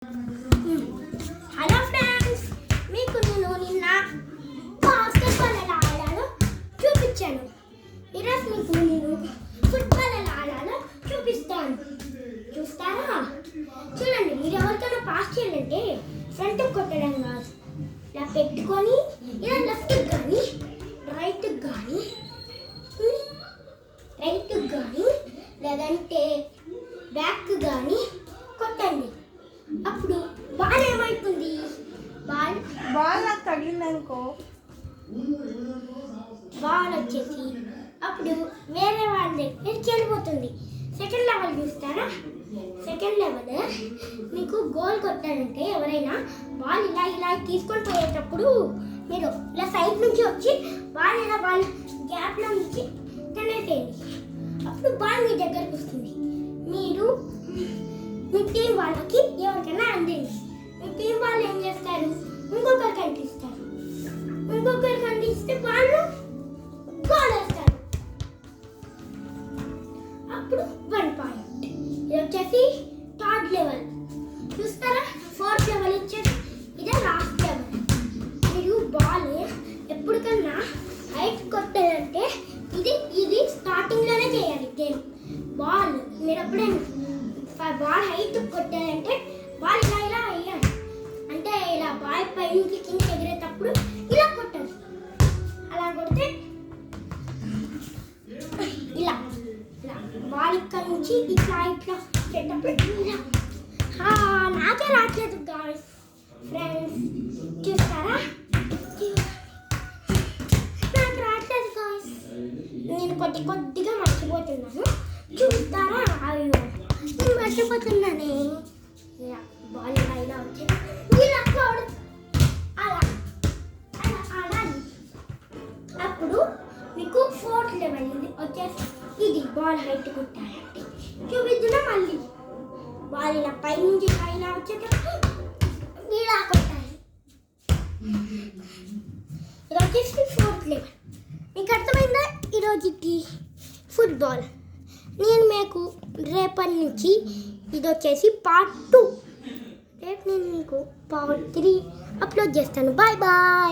Hello friends, మీకు నేను నిన్న బాస్కెట్బాల్ ఎలా ఆడాలో చూపించాను. ఈరోజు మీకు నేను ఫుట్బాల్ ఎలా ఆడాలో చూపిస్తాను. చూస్తారా? చూడండి, మీరు ఎవరికైనా పాస్ చేయాలంటే ఫ్రంట్ కొట్టడం కాదు, ఇలా పెట్టుకొని ఇలా లెఫ్ట్కి కానీ రైట్కి కానీ లేదంటే బ్యాక్ కానీ కొట్టండి. అప్పుడు బాల్ ఏమవుతుంది? బాల్ నాకు తగిలిందనుకో, బాల్ వచ్చేసి అప్పుడు వేరే వాళ్ళ దగ్గరికి వెళ్ళిపోతుంది. సెకండ్ లెవెల్ చూస్తారా? సెకండ్ లెవెల్ మీకు గోల్ కొట్టారంటే ఎవరైనా బాల్ ఇలా ఇలా తీసుకొని పోయేటప్పుడు మీరు ఇలా సైడ్ నుంచి వచ్చి బాల్ ఇలా బాల్ గ్యాప్లో నుంచి తినేసేయండి. అప్పుడు బాల్ మీ దగ్గరకు వస్తుంది. మీరు మీ టీం వాళ్ళకి ఎవరికైనా అందింది. మీ టీం వాళ్ళు ఏం చేస్తారు? ఇంకొకరికి అంటిస్తారు. ఇంకొకరికి అందిస్తే వాళ్ళు గోల్ వేస్తారు. అప్పుడు 1 పాయింట్. ఇది వచ్చేసి థర్డ్ లెవెల్ చూస్తారా? ఫోర్త్ లెవెల్ వచ్చేసి ఇదే లాస్ట్ లెవెల్. మీరు బాల్ ఎప్పటికన్నా హైట్ కొట్టాలంటే ఇది స్టార్టింగ్లోనే చేయాలి. గేమ్ బాల్ మీరు ఎప్పుడైనా బాల్ హైట్ కొట్టాలంటే బాల్ ఇలా ఇలా వేయాలి. అంటే ఇలా బాల్ పైకి కింద ఎగిరేటప్పుడు ఇలా కొట్టాలి. అలా కొడితే ఇలా ఇలా బాల్ ఇక్కడ నుంచి ఇట్లా ఇట్లా పెట్టేటప్పుడు ఇలా నాకే రాట్లేదు గాయ్స్. ఫ్రెండ్స్ చూస్తారా? నాకు రాట్లేదు గాయ్స్. నేను కొద్దిగా మర్చిపోతున్నాను. చూస్తారా? అయ్యో, నేను మర్చిపోతున్నానే. ఇలా బాల్ ఇలా వచ్చేది ఇలా అలా అలా ఆడాలి. అప్పుడు మీకు ఫోర్త్ లెవెల్ ఇది వచ్చేసి ఇది బాల్ హైట్ కొట్టాలంటే చూపిద్దునా? మళ్ళీ బాల్ ఇలా పై నుంచి ఇలా వచ్చేటప్పుడు ఇలా కొట్టాలి. ఇది వచ్చేసి ఫోర్త్ లెవెల్. మీకు అర్థమైందా? ఈరోజుకి ఫుట్బాల్ నేను మీకు రేపటి నుంచి ఇది వచ్చేసి పార్ట్ 2. రేపు నేను మీకు పార్ట్ 3 అప్లోడ్ చేస్తాను. Bye bye.